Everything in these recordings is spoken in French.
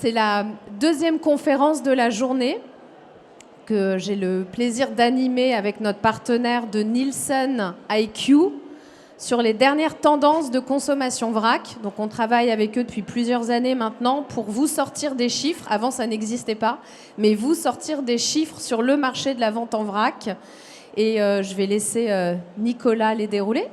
C'est la deuxième conférence de la journée que j'ai le plaisir d'animer avec notre partenaire de Nielsen IQ sur les dernières tendances de consommation vrac. Donc on travaille avec eux depuis plusieurs années maintenant pour vous sortir des chiffres. Avant, ça n'existait pas, mais vous sortir des chiffres sur le marché de la vente en vrac. Et je vais laisser Nicolas les dérouler.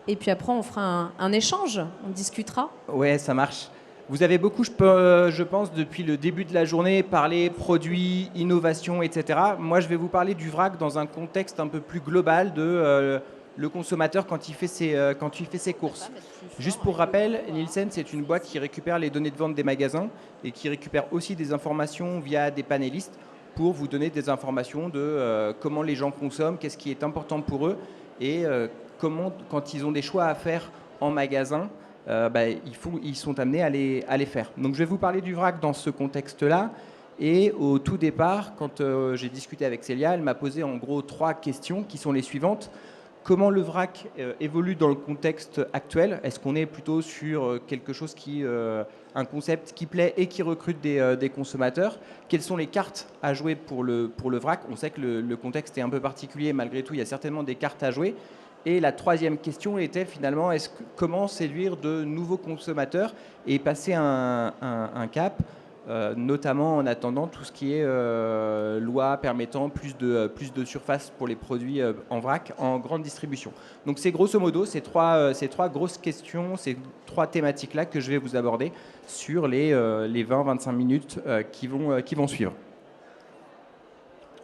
Et puis après, on fera un échange, on discutera. Ouais, ça marche. Vous avez beaucoup, je pense, depuis le début de la journée, parlé produits, innovation, etc. Moi, je vais vous parler du vrac dans un contexte un peu plus global de le consommateur quand il fait ses courses. Juste pour rappel, Nielsen, c'est une boîte qui récupère les données de vente des magasins et qui récupère aussi des informations via des panélistes pour vous donner des informations de comment les gens consomment, qu'est-ce qui est important pour eux et comment, quand ils ont des choix à faire en magasin, ils sont amenés à les faire. Donc je vais vous parler du vrac dans ce contexte-là. Et au tout départ, quand j'ai discuté avec Célia, elle m'a posé en gros 3 questions qui sont les suivantes. Comment le vrac évolue dans le contexte actuel? Est-ce qu'on est plutôt sur quelque chose un concept qui plaît et qui recrute des consommateurs? Quelles sont les cartes à jouer pour le vrac? On sait que le contexte est un peu particulier, malgré tout, il y a certainement des cartes à jouer. Et la troisième question était finalement, comment séduire de nouveaux consommateurs et passer un cap, notamment en attendant tout ce qui est loi permettant plus de surface pour les produits en vrac, en grande distribution. Donc c'est grosso modo ces trois grosses questions, ces 3 thématiques-là que je vais vous aborder sur les 20-25 minutes qui vont suivre.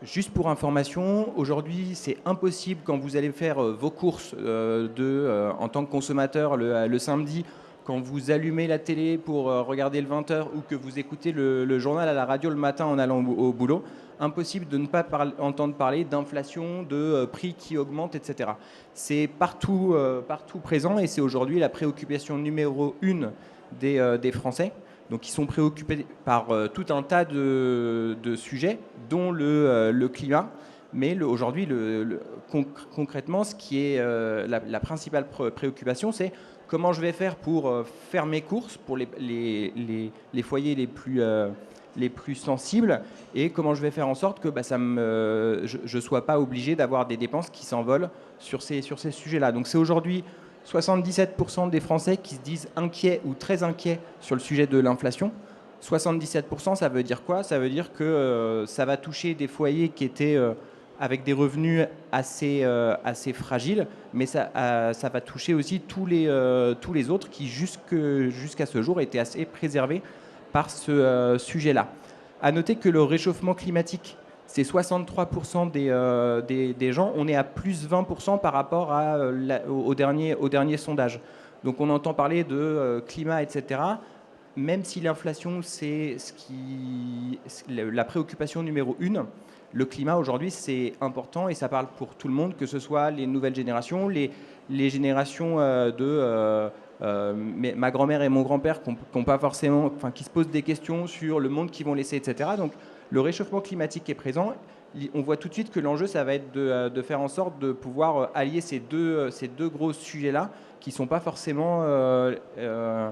Juste pour information, aujourd'hui, c'est impossible quand vous allez faire vos courses en tant que consommateur le samedi, quand vous allumez la télé pour regarder le 20h ou que vous écoutez le journal à la radio le matin en allant au boulot, impossible de ne pas entendre parler d'inflation, de prix qui augmentent, etc. C'est partout présent et c'est aujourd'hui la préoccupation numéro 1 des Français. Donc ils sont préoccupés par tout un tas de sujets, dont le climat. Mais aujourd'hui, concrètement, ce qui est la principale préoccupation, c'est comment je vais faire pour faire mes courses pour les foyers les plus sensibles et comment je vais faire en sorte que je ne sois pas obligé d'avoir des dépenses qui s'envolent sur ces sujets-là. Donc c'est aujourd'hui 77% des Français qui se disent inquiets ou très inquiets sur le sujet de l'inflation. 77%, ça veut dire quoi? Ça veut dire que ça va toucher des foyers qui étaient avec des revenus assez fragiles, mais ça va toucher aussi tous les autres qui, jusqu'à ce jour, étaient assez préservés par ce sujet-là. À noter que le réchauffement climatique, c'est 63% des gens. On est à plus 20% par rapport au dernier sondage. Donc on entend parler de climat, etc. Même si l'inflation, c'est la préoccupation numéro 1, le climat aujourd'hui, c'est important et ça parle pour tout le monde, que ce soit les nouvelles générations, les générations ma grand-mère et mon grand-père qui se posent des questions sur le monde qu'ils vont laisser, etc. Donc le réchauffement climatique est présent. On voit tout de suite que l'enjeu, ça va être de faire en sorte de pouvoir allier ces deux gros sujets-là qui sont pas forcément... le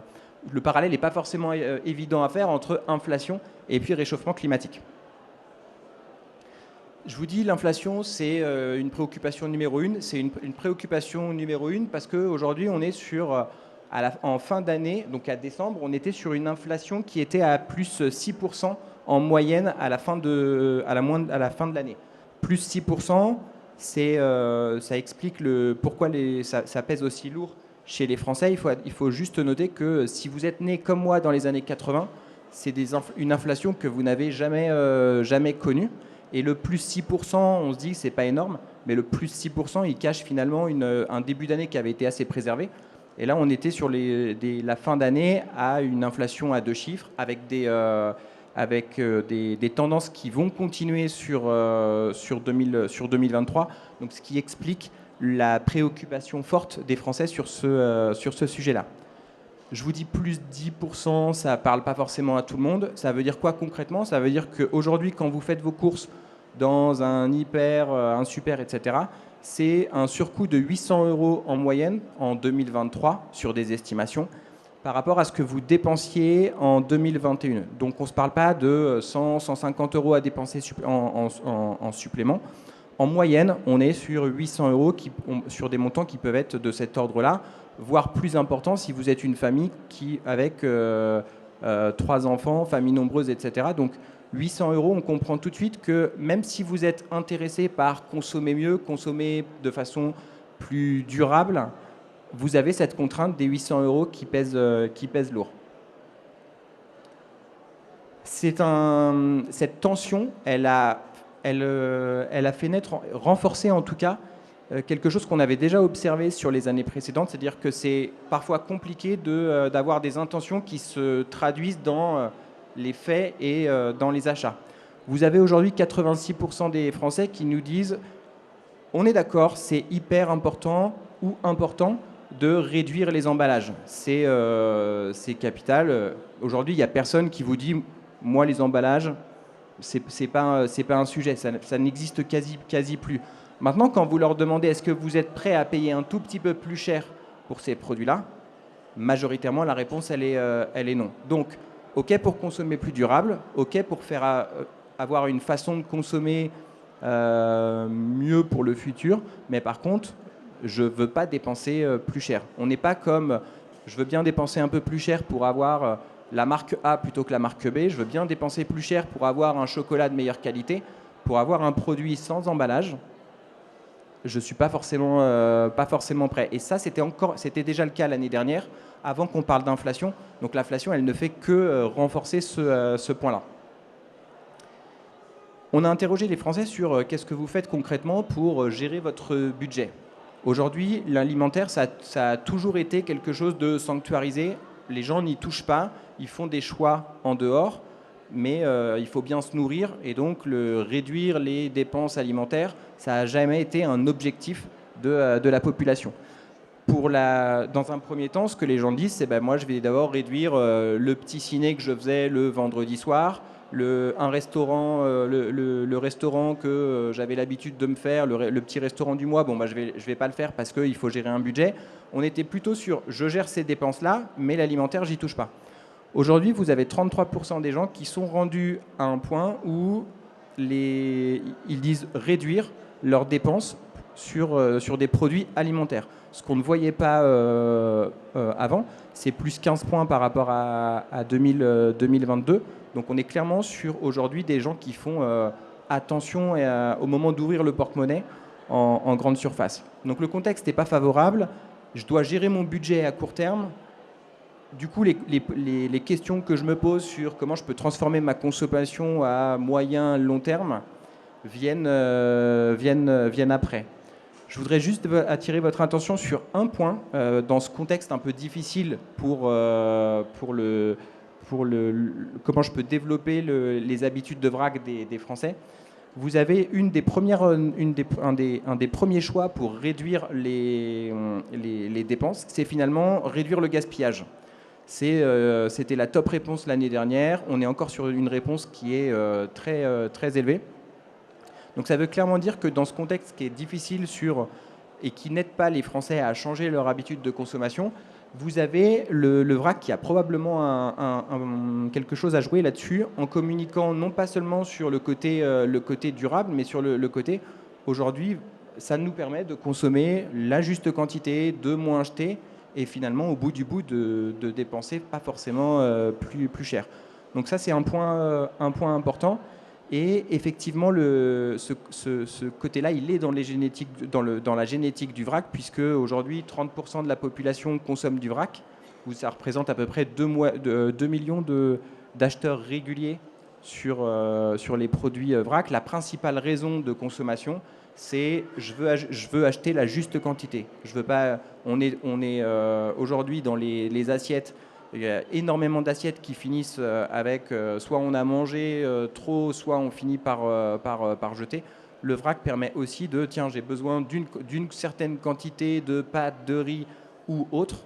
parallèle n'est pas forcément évident à faire entre inflation et puis réchauffement climatique. Je vous dis, l'inflation, c'est une préoccupation numéro 1. C'est une préoccupation numéro 1 parce qu'aujourd'hui, on est en fin d'année, donc à décembre, on était sur une inflation qui était à plus 6% en moyenne à la fin de l'année. Plus 6%, ça explique pourquoi ça pèse aussi lourd chez les Français. Il faut juste noter que si vous êtes né comme moi dans les années 80, c'est une inflation que vous n'avez jamais connue. Et le plus 6%, on se dit que ce n'est pas énorme, mais le plus 6%, il cache finalement un début d'année qui avait été assez préservé. Et là, on était sur la fin d'année à une inflation à 2 chiffres avec des tendances qui vont continuer sur 2023. Donc, ce qui explique la préoccupation forte des Français sur ce sujet-là. Je vous dis plus 10%, ça ne parle pas forcément à tout le monde. Ça veut dire quoi concrètement? Ça veut dire qu'aujourd'hui, quand vous faites vos courses dans un hyper, un super, etc., c'est un surcoût de 800 € en moyenne en 2023 sur des estimations. par rapport à ce que vous dépensiez en 2021. Donc on ne se parle pas de 100, 150 euros à dépenser en supplément. En moyenne, on est sur 800 euros sur des montants qui peuvent être de cet ordre-là, voire plus importants si vous êtes une famille avec 3 enfants, famille nombreuse, etc. Donc 800 euros, on comprend tout de suite que même si vous êtes intéressé par consommer mieux, consommer de façon plus durable, vous avez cette contrainte des 800 euros qui pèse lourd. Cette tension, elle a fait naître, renforcer en tout cas, quelque chose qu'on avait déjà observé sur les années précédentes, c'est-à-dire que c'est parfois compliqué d'avoir des intentions qui se traduisent dans les faits et dans les achats. Vous avez aujourd'hui 86% des Français qui nous disent « on est d'accord, c'est hyper important ou important de réduire les emballages. C'est capital. Aujourd'hui, il n'y a personne qui vous dit « moi, les emballages, c'est pas un sujet, ça n'existe quasi plus ». Maintenant, quand vous leur demandez est-ce que vous êtes prêt à payer un tout petit peu plus cher pour ces produits-là, majoritairement, la réponse, elle est non. Donc, OK pour consommer plus durable, OK pour avoir une façon de consommer mieux pour le futur, mais par contre, je ne veux pas dépenser plus cher. On n'est pas comme, je veux bien dépenser un peu plus cher pour avoir la marque A plutôt que la marque B, je veux bien dépenser plus cher pour avoir un chocolat de meilleure qualité, pour avoir un produit sans emballage, je ne suis pas forcément prêt. Et ça, c'était déjà le cas l'année dernière, avant qu'on parle d'inflation. Donc l'inflation, elle ne fait que renforcer ce point-là. On a interrogé les Français sur qu'est-ce que vous faites concrètement pour gérer votre budget. Aujourd'hui, l'alimentaire, ça a toujours été quelque chose de sanctuarisé. Les gens n'y touchent pas, ils font des choix en dehors, mais il faut bien se nourrir. Et donc, réduire les dépenses alimentaires, ça n'a jamais été un objectif de la population. Dans un premier temps, ce que les gens disent, c'est moi, je vais d'abord réduire le petit ciné que je faisais le vendredi soir, le restaurant que j'avais l'habitude de me faire, le petit restaurant du mois, je vais pas le faire parce qu'il faut gérer un budget. On était plutôt sur je gère ces dépenses-là, mais l'alimentaire, j'y touche pas. Aujourd'hui, vous avez 33% des gens qui sont rendus à un point où ils disent réduire leurs dépenses sur des produits alimentaires. Ce qu'on ne voyait pas avant, c'est plus 15 points par rapport à 2022. Donc on est clairement sur aujourd'hui des gens qui font attention au moment d'ouvrir le porte-monnaie en grande surface. Donc le contexte n'est pas favorable. Je dois gérer mon budget à court terme. Du coup, les questions que je me pose sur comment je peux transformer ma consommation à moyen, long terme viennent après. Je voudrais juste attirer votre attention sur un point dans ce contexte un peu difficile pour comment je peux développer les habitudes de vrac des Français. Vous avez un des premiers choix pour réduire les dépenses, c'est finalement réduire le gaspillage. C'était la top réponse l'année dernière. On est encore sur une réponse qui est très élevée. Donc ça veut clairement dire que dans ce contexte qui est difficile et qui n'aide pas les Français à changer leur habitude de consommation, vous avez le vrac qui a probablement quelque chose à jouer là-dessus, en communiquant non pas seulement sur le côté durable, mais sur le côté, aujourd'hui, ça nous permet de consommer la juste quantité, de moins acheter, et finalement, au bout du bout, de dépenser pas forcément plus cher. Donc ça, c'est un point important. Et effectivement, ce côté-là, il est dans la génétique du vrac, puisque aujourd'hui, 30% de la population consomme du vrac. Ça représente à peu près 2 millions d'acheteurs réguliers sur les produits vrac. La principale raison de consommation, c'est je veux acheter la juste quantité. Je veux pas. On est aujourd'hui dans les assiettes. Il y a énormément d'assiettes qui finissent avec soit on a mangé trop, soit on finit par jeter. Le vrac permet aussi tiens, j'ai besoin d'une certaine quantité de pâtes, de riz ou autre.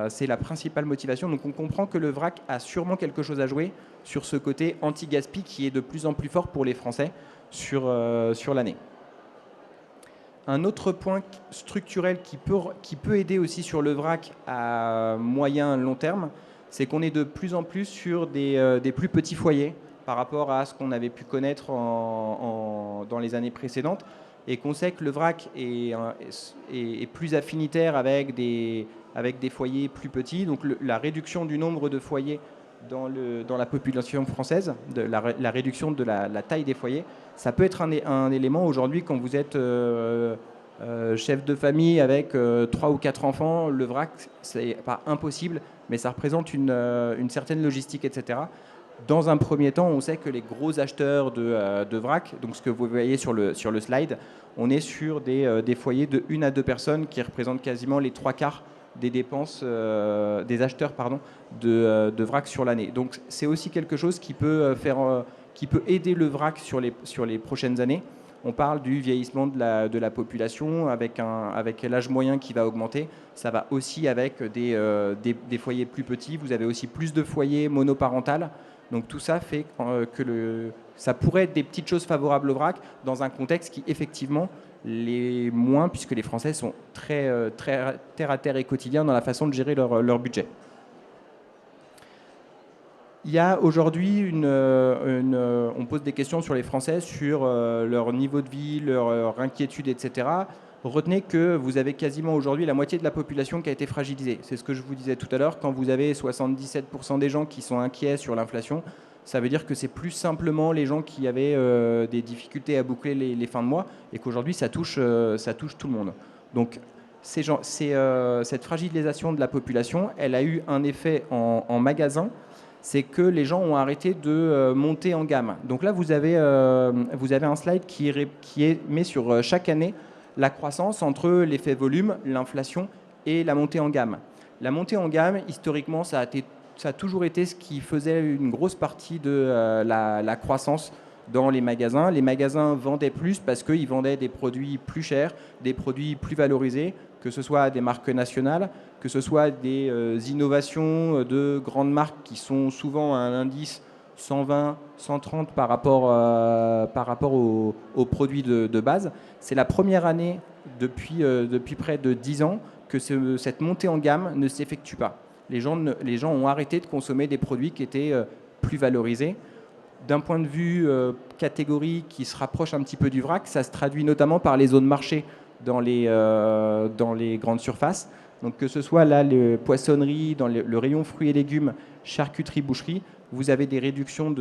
C'est la principale motivation. Donc on comprend que le vrac a sûrement quelque chose à jouer sur ce côté anti-gaspi qui est de plus en plus fort pour les Français sur l'année. Un autre point structurel qui peut aider aussi sur le vrac à moyen long terme, c'est qu'on est de plus en plus sur des plus petits foyers par rapport à ce qu'on avait pu connaître dans les années précédentes, et qu'on sait que le vrac est plus affinitaire avec des foyers plus petits. Donc la réduction du nombre de foyers dans la population française, la réduction de la taille des foyers, ça peut être un élément aujourd'hui quand vous êtes chef de famille avec 3 ou 4 enfants. Le vrac, c'est pas impossible, mais ça représente une certaine logistique, etc. Dans un premier temps, on sait que les gros acheteurs de vrac, donc ce que vous voyez sur le slide, on est sur des foyers de 1 à 2 personnes qui représentent quasiment les 3/4 des dépenses des acheteurs de vrac sur l'année. Donc c'est aussi quelque chose qui peut aider le vrac sur les prochaines années. On parle du vieillissement de la population avec l'âge moyen qui va augmenter. Ça va aussi avec des foyers plus petits. Vous avez aussi plus de foyers monoparentaux. Donc tout ça fait que ça pourrait être des petites choses favorables au vrac dans un contexte qui effectivement les moins, puisque les Français sont très terre à terre et quotidien dans la façon de gérer leur budget. Il y a aujourd'hui on pose des questions sur les Français, sur leur niveau de vie, leur inquiétude, etc. Retenez que vous avez quasiment aujourd'hui la moitié de la population qui a été fragilisée. C'est ce que je vous disais tout à l'heure. Quand vous avez 77% des gens qui sont inquiets sur l'inflation, ça veut dire que c'est plus simplement les gens qui avaient des difficultés à boucler les fins de mois, et qu'aujourd'hui ça touche tout le monde. Donc cette fragilisation de la population, elle a eu un effet en magasin. C'est que les gens ont arrêté de monter en gamme. Donc là, vous avez un slide qui met sur chaque année la croissance entre l'effet volume, l'inflation et la montée en gamme. La montée en gamme, historiquement, ça a toujours été ce qui faisait une grosse partie de la croissance dans les magasins. Les magasins vendaient plus parce qu'ils vendaient des produits plus chers, des produits plus valorisés, que ce soit des marques nationales, que ce soit des innovations de grandes marques qui sont souvent à un indice 120, 130 par rapport aux produits de base. C'est la première année depuis près de 10 ans que cette montée en gamme ne s'effectue pas. Les gens ont arrêté de consommer des produits qui étaient plus valorisés. D'un point de vue catégorie qui se rapproche un petit peu du vrac, ça se traduit notamment par les zones marché dans les grandes surfaces. Donc que ce soit là, les poissonneries, dans le rayon fruits et légumes, charcuterie, boucherie, vous avez des réductions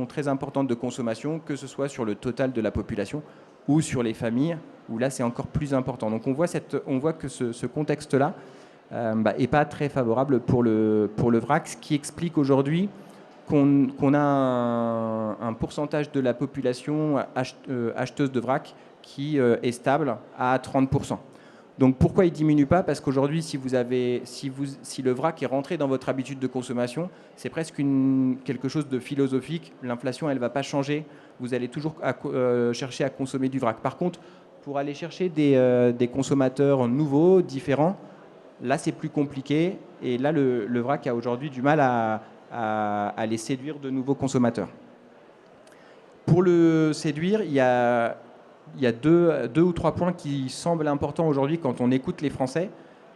très importantes de consommation, que ce soit sur le total de la population ou sur les familles, où là c'est encore plus important. Donc on voit que ce contexte-là n'est pas très favorable pour le vrac, ce qui explique aujourd'hui qu'on a un pourcentage de la population acheteuse de vrac qui est stable à 30%. Donc pourquoi il ne diminue pas? Parce qu'aujourd'hui, si le vrac est rentré dans votre habitude de consommation, c'est presque quelque chose de philosophique. L'inflation, elle ne va pas changer. Vous allez toujours chercher à consommer du vrac. Par contre, pour aller chercher des consommateurs nouveaux, différents, là, c'est plus compliqué. Et là, le vrac a aujourd'hui du mal à les séduire de nouveaux consommateurs. Pour le séduire, il y a deux ou trois points qui semblent importants aujourd'hui quand on écoute les Français.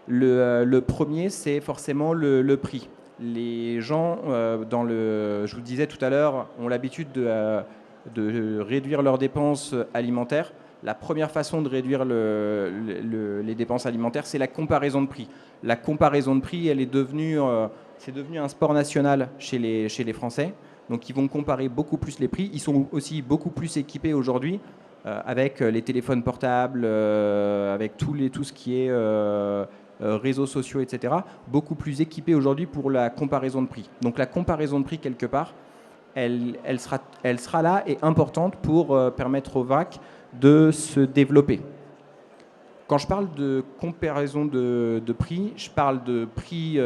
Le premier, c'est forcément le prix. Les gens, je vous le disais tout à l'heure, ont l'habitude de réduire leurs dépenses alimentaires. La première façon de réduire les dépenses alimentaires, c'est la comparaison de prix. La comparaison de prix, c'est devenu un sport national chez les Français. Donc ils vont comparer beaucoup plus les prix. Ils sont aussi beaucoup plus équipés aujourd'hui avec les téléphones portables, avec tout ce qui est réseaux sociaux, etc. Beaucoup plus équipés aujourd'hui pour la comparaison de prix. Donc la comparaison de prix, quelque part, elle sera là et importante pour permettre au vrac de se développer. Quand je parle de comparaison de prix, je parle de prix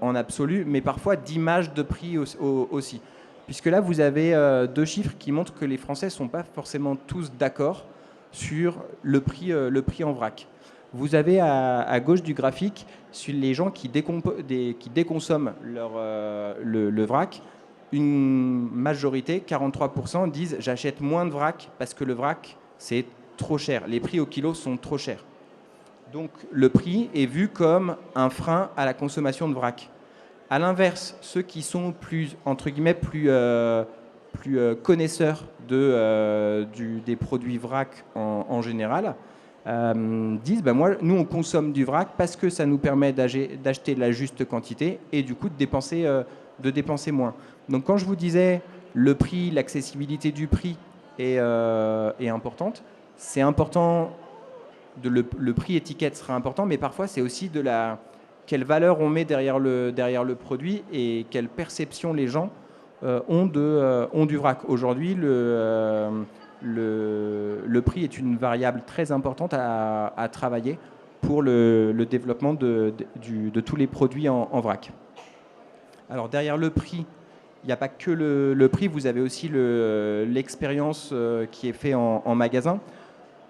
en absolu, mais parfois d'image de prix aussi. Puisque là, vous avez deux chiffres qui montrent que les Français ne sont pas forcément tous d'accord sur le prix en vrac. Vous avez à gauche du graphique les gens qui déconsomment le vrac. Une majorité, 43%, disent « j'achète moins de vrac parce que le vrac, c'est trop cher. Les prix au kilo sont trop chers. Donc le prix est vu comme un frein à la consommation de vrac. À l'inverse, ceux qui sont plus, entre guillemets, plus connaisseurs des produits vrac en général, disent moi, nous on consomme du vrac parce que ça nous permet d'acheter la juste quantité et du coup de dépenser moins. Donc quand je vous disais le prix, l'accessibilité du prix est importante, c'est important, le prix étiquette sera important, mais parfois c'est aussi quelle valeur on met derrière le produit et quelle perception les gens ont du vrac. Aujourd'hui, le prix est une variable très importante à travailler pour le développement de tous les produits en vrac. Alors derrière le prix, il n'y a pas que le prix, vous avez aussi l'expérience qui est faite en magasin.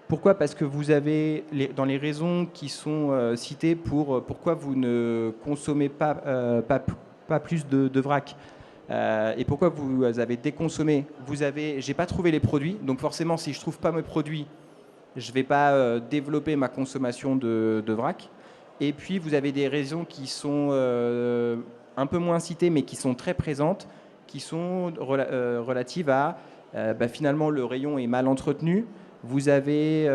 Pourquoi ? Parce que vous avez, dans les raisons qui sont citées pourquoi vous ne consommez pas plus de vrac et pourquoi vous avez déconsommé. J'ai pas trouvé les produits, donc forcément, si je trouve pas mes produits, je vais pas développer ma consommation de vrac. Et puis, vous avez des raisons qui sont un peu moins citées, mais qui sont très présentes, qui sont relatives à finalement le rayon est mal entretenu. Vous avez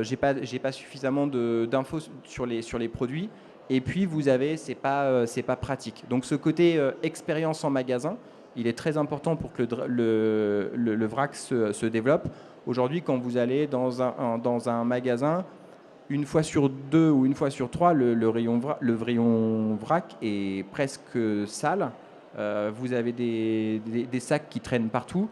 j'ai pas suffisamment d'infos sur les produits. Et puis vous avez, c'est pas pratique. Donc ce côté expérience en magasin, il est très important pour que le vrac se développe. Aujourd'hui, quand vous allez dans un magasin, une fois sur 2 ou une fois sur 3, le rayon vrac est presque sale. Vous avez des sacs qui traînent partout.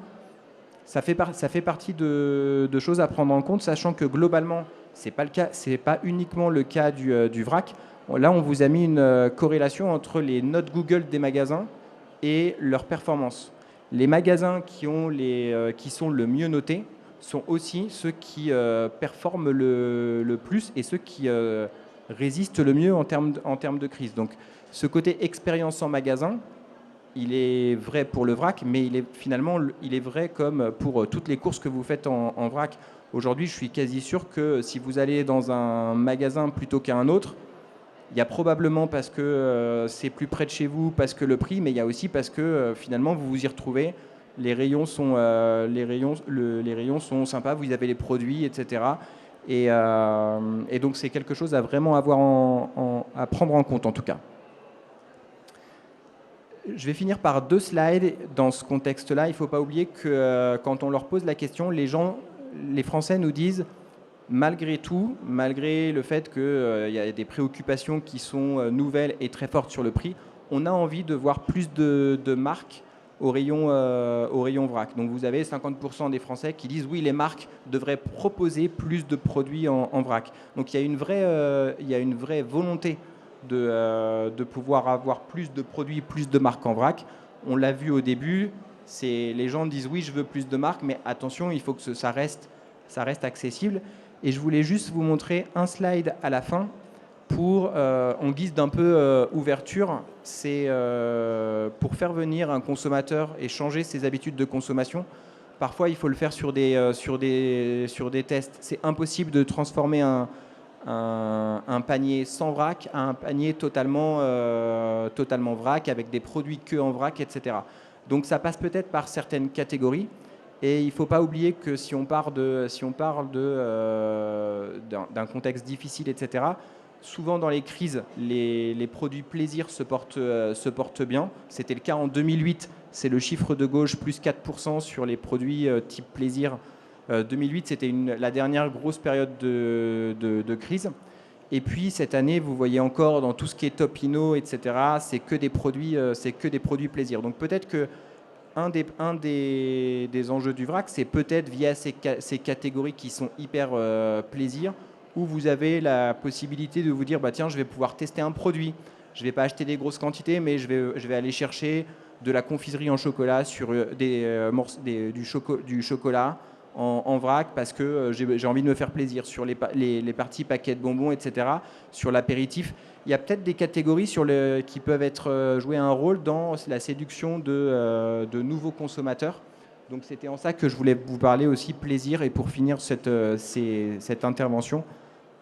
Ça fait partie de choses à prendre en compte, sachant que globalement, c'est pas uniquement le cas du vrac. Là, on vous a mis une corrélation entre les notes Google des magasins et leur performance. Les magasins qui sont le mieux notés sont aussi ceux qui performent le plus et ceux qui résistent le mieux en termes de crise. Donc, ce côté expérience en magasin, il est vrai pour le vrac, mais il est vrai comme pour toutes les courses que vous faites en vrac. Aujourd'hui, je suis quasi sûr que si vous allez dans un magasin plutôt qu'à un autre, il y a probablement parce que c'est plus près de chez vous, parce que le prix, mais il y a aussi parce que finalement vous vous y retrouvez. Les rayons sont sympas, vous avez les produits, etc. Et donc c'est quelque chose à vraiment à prendre en compte en tout cas. Je vais finir par 2 slides dans ce contexte-là. Il ne faut pas oublier que quand on leur pose la question, les Français nous disent, malgré tout, malgré le fait qu'il y a des préoccupations qui sont nouvelles et très fortes sur le prix, on a envie de voir plus de marques au rayon vrac. Donc vous avez 50% des Français qui disent oui, les marques devraient proposer plus de produits en vrac. Donc il y a une vraie volonté de pouvoir avoir plus de produits, plus de marques en vrac. On l'a vu au début, les gens disent oui, je veux plus de marques, mais attention, il faut que ça reste accessible. Et je voulais juste vous montrer un slide à la fin en guise d'un peu ouverture. C'est pour faire venir un consommateur et changer ses habitudes de consommation. Parfois, il faut le faire sur des tests. C'est impossible de transformer un panier sans vrac à un panier totalement vrac, avec des produits que en vrac, etc. Donc ça passe peut-être par certaines catégories. Et il ne faut pas oublier que si on parle d'un contexte difficile, etc., souvent dans les crises, les produits plaisir se portent bien. C'était le cas en 2008, c'est le chiffre de gauche, plus 4% sur les produits type plaisir. 2008, c'était la dernière grosse période de crise. Et puis cette année, vous voyez encore dans tout ce qui est Topino, etc., c'est que des produits plaisir. Donc peut-être que un des enjeux du vrac, c'est peut-être via ces catégories qui sont hyper plaisir, où vous avez la possibilité de vous dire tiens, je vais pouvoir tester un produit. Je ne vais pas acheter des grosses quantités, mais je vais aller chercher de la confiserie en chocolat sur du chocolat en vrac parce que j'ai envie de me faire plaisir, sur les parties paquets de bonbons, etc., sur l'apéritif. Il y a peut-être des catégories qui peuvent jouer un rôle dans la séduction de nouveaux consommateurs Donc c'était en ça que je voulais vous parler aussi plaisir et pour finir cette intervention,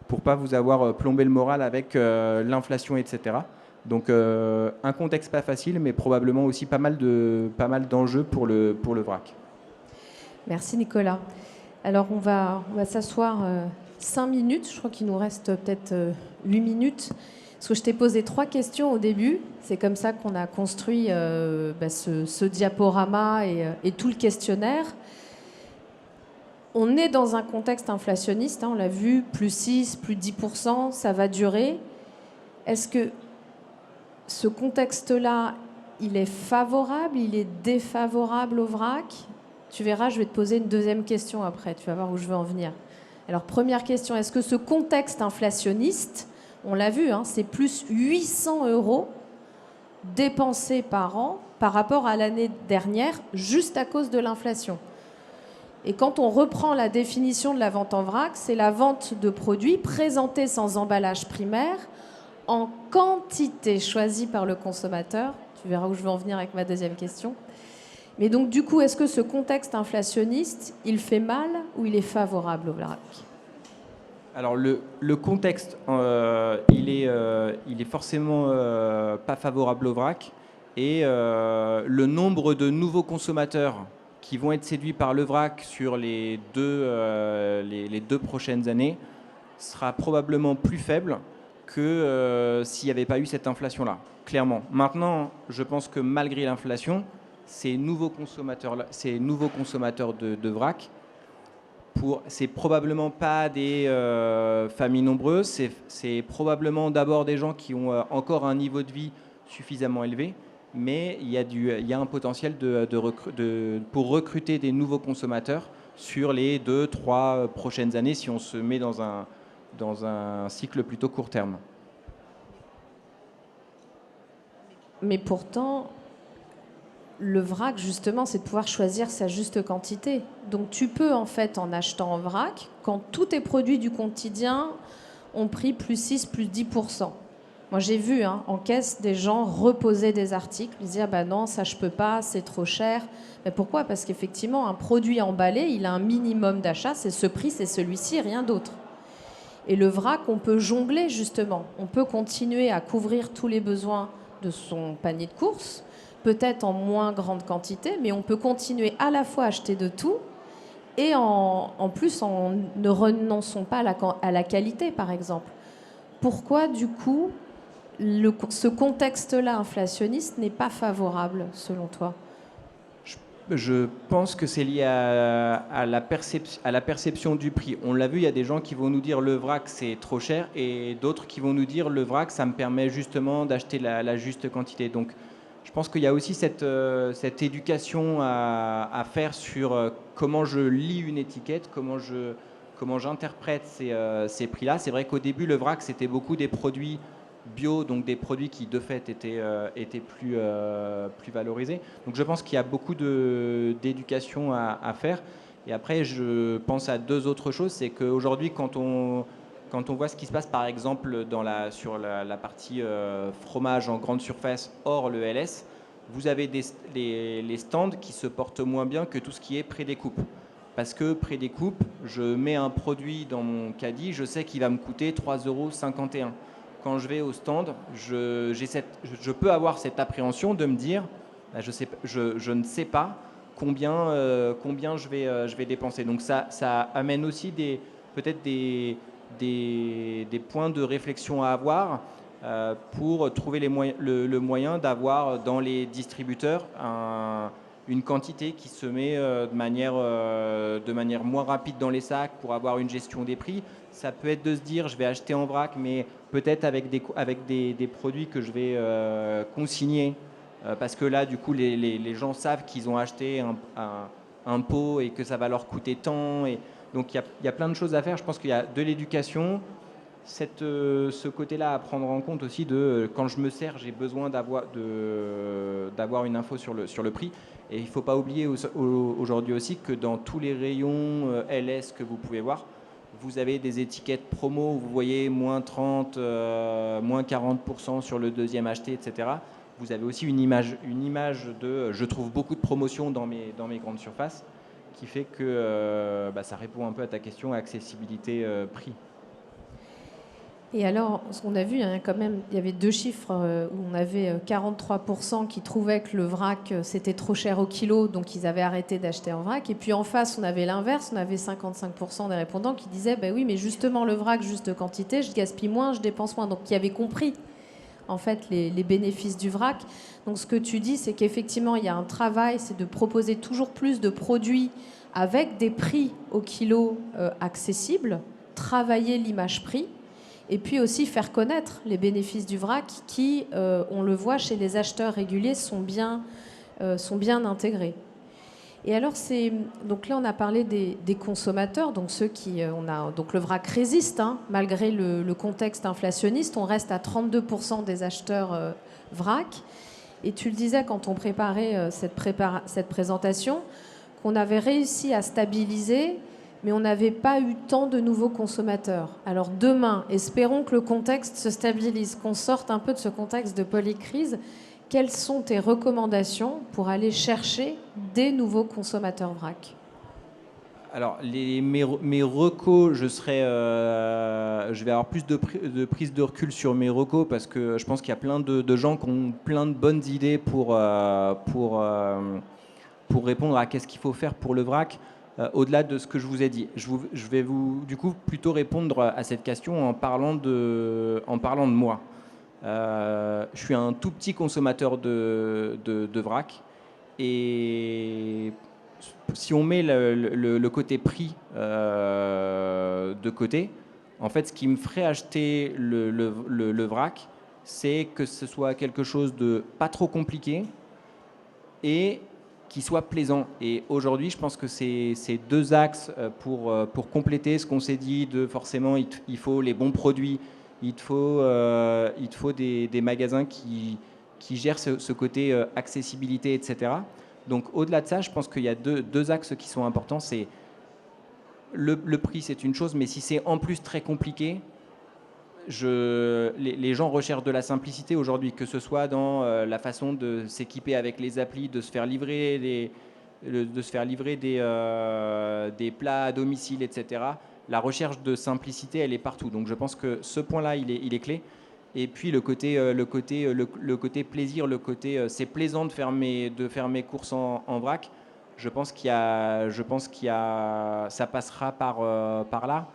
pour pas vous avoir plombé le moral avec l'inflation, etc. Donc un contexte pas facile, mais probablement aussi pas mal d'enjeux pour le vrac. Merci Nicolas. Alors on va s'asseoir 5 minutes, je crois qu'il nous reste peut-être 8 minutes. Parce que je t'ai posé 3 questions au début, c'est comme ça qu'on a construit ce diaporama et tout le questionnaire. On est dans un contexte inflationniste, hein, on l'a vu, plus 6, plus 10%, ça va durer. Est-ce que ce contexte-là, il est favorable, il est défavorable au vrac? Tu verras, je vais te poser une deuxième question après, tu vas voir où je veux en venir. Alors première question, est-ce que ce contexte inflationniste, on l'a vu, hein, c'est plus 800 € dépensés par an par rapport à l'année dernière, juste à cause de l'inflation. Et quand on reprend la définition de la vente en vrac, c'est la vente de produits présentés sans emballage primaire, en quantité choisie par le consommateur. Tu verras où je veux en venir avec ma deuxième question. Mais donc du coup, est-ce que ce contexte inflationniste, il fait mal ou il est favorable au vrac? Alors le contexte, il est forcément pas favorable au vrac et le nombre de nouveaux consommateurs qui vont être séduits par le vrac sur les deux prochaines années sera probablement plus faible que s'il n'y avait pas eu cette inflation-là, clairement. Maintenant, je pense que malgré l'inflation, ces nouveaux consommateurs de vrac, c'est probablement pas des familles nombreuses, c'est probablement d'abord des gens qui ont encore un niveau de vie suffisamment élevé, mais il y a un potentiel pour recruter des nouveaux consommateurs sur les 2-3 prochaines années si on se met dans un cycle plutôt court terme. Mais pourtant, le vrac, justement, c'est de pouvoir choisir sa juste quantité. Donc tu peux, en fait, en achetant en vrac, quand tous tes produits du quotidien ont pris plus 6, plus 10%. Moi, j'ai vu en caisse des gens reposer des articles, ils dire bah non, ça je peux pas, c'est trop cher. Mais pourquoi? Parce qu'effectivement, un produit emballé, il a un minimum d'achat, c'est ce prix, c'est celui-ci, rien d'autre. Et le vrac, on peut jongler justement. On peut continuer à couvrir tous les besoins de son panier de courses, peut-être en moins grande quantité, mais on peut continuer à la fois à acheter de tout et en plus en ne renonçant pas à la qualité, par exemple. Pourquoi, du coup, ce contexte-là inflationniste n'est pas favorable, selon toi? Je pense que c'est lié à la perception du prix. On l'a vu, il y a des gens qui vont nous dire le vrac c'est trop cher et d'autres qui vont nous dire le vrac ça me permet justement d'acheter la juste quantité. Donc je pense qu'il y a aussi cette éducation à faire sur comment je lis une étiquette, comment j'interprète ces prix-là. C'est vrai qu'au début le vrac c'était beaucoup des produits bio, donc des produits qui de fait étaient plus valorisés. Donc je pense qu'il y a beaucoup d'éducation à faire. Et après, je pense à deux autres choses. C'est qu'aujourd'hui, quand on voit ce qui se passe par exemple sur la partie fromage en grande surface hors le LS, vous avez les stands qui se portent moins bien que tout ce qui est pré-découpe. Parce que pré-découpe, je mets un produit dans mon caddie, je sais qu'il va me coûter 3,51 €. Quand je vais au stand, je peux avoir cette appréhension de me dire, bah, je ne sais pas combien je vais dépenser. Donc ça amène aussi peut-être des points de réflexion à avoir pour trouver le moyen d'avoir dans les distributeurs une quantité qui se met de manière moins rapide dans les sacs pour avoir une gestion des prix. Ça peut être de se dire je vais acheter en vrac, mais peut-être avec des produits que je vais consigner, parce que là, du coup, les gens savent qu'ils ont acheté un pot et que ça va leur coûter tant. Et donc, il y a plein de choses à faire. Je pense qu'il y a de l'éducation, ce côté-là à prendre en compte aussi de quand je me sers, j'ai besoin d'avoir une info sur le prix. Et il ne faut pas oublier aujourd'hui aussi que dans tous les rayons LS que vous pouvez voir, vous avez des étiquettes promo où vous voyez moins 30, moins 40% sur le deuxième acheté, etc. vous avez aussi une image de je trouve beaucoup de promotions dans mes grandes surfaces, qui fait que ça répond un peu à ta question accessibilité prix. Et alors, ce qu'on a vu, hein, quand même, il y avait 2 chiffres où on avait 43% qui trouvaient que le vrac, c'était trop cher au kilo, donc ils avaient arrêté d'acheter en vrac. Et puis en face, on avait l'inverse, on avait 55% des répondants qui disaient, bah oui, mais justement, le vrac, juste de quantité, je gaspille moins, je dépense moins. Donc, qui avaient compris, en fait, les bénéfices du vrac. Donc, ce que tu dis, c'est qu'effectivement, il y a un travail, c'est de proposer toujours plus de produits avec des prix au kilo accessibles, travailler l'image prix. Et puis aussi faire connaître les bénéfices du vrac qui, on le voit chez les acheteurs réguliers, sont bien intégrés. Et alors, donc là, on a parlé des consommateurs, donc ceux qui, donc le vrac résiste, hein, malgré le contexte inflationniste, on reste à 32% des acheteurs vrac. Et tu le disais quand on préparait cette présentation, qu'on avait réussi à stabiliser, mais on n'avait pas eu tant de nouveaux consommateurs. Alors demain, espérons que le contexte se stabilise, qu'on sorte un peu de ce contexte de polycrise. Quelles sont tes recommandations pour aller chercher des nouveaux consommateurs vrac ? Alors, mes recos, je vais avoir plus de prise de recul sur mes recos parce que je pense qu'il y a plein de gens qui ont plein de bonnes idées pour répondre à qu'est-ce qu'il faut faire pour le vrac. Au-delà de ce que je vous ai dit, je vais du coup plutôt répondre à cette question en parlant de moi. Je suis un tout petit consommateur de vrac et si on met le côté prix de côté, en fait, ce qui me ferait acheter le vrac, c'est que ce soit quelque chose de pas trop compliqué et qui soit plaisant. Et aujourd'hui, je pense que c'est 2 axes pour compléter ce qu'on s'est dit de forcément, il faut les bons produits, il te faut des magasins qui gèrent ce côté accessibilité, etc. Donc au-delà de ça, je pense qu'il y a deux axes qui sont importants. C'est le prix, c'est une chose, mais si c'est en plus très compliqué, les gens recherchent de la simplicité aujourd'hui, que ce soit dans la façon de s'équiper avec les applis, de se faire livrer des plats à domicile, etc. La recherche de simplicité, elle est partout. Donc je pense que ce point-là, il est clé. Et puis le côté plaisir, c'est plaisant de faire mes courses en vrac. Je pense ça passera par là.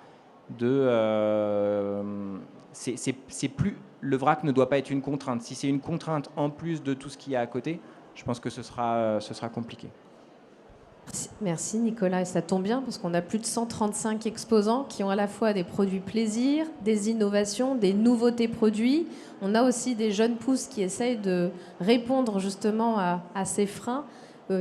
C'est plus, le vrac ne doit pas être une contrainte. Si c'est une contrainte en plus de tout ce qu'il y a à côté, je pense que ce sera compliqué. Merci Nicolas, et ça tombe bien parce qu'on a plus de 135 exposants qui ont à la fois des produits plaisir, des innovations, des nouveautés produits. On a aussi des jeunes pousses qui essayent de répondre justement à ces freins,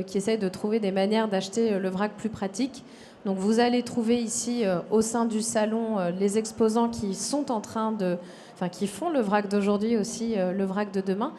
qui essayent de trouver des manières d'acheter le vrac plus pratique. Donc vous allez trouver ici au sein du salon les exposants qui sont qui font le vrac d'aujourd'hui aussi, le vrac de demain.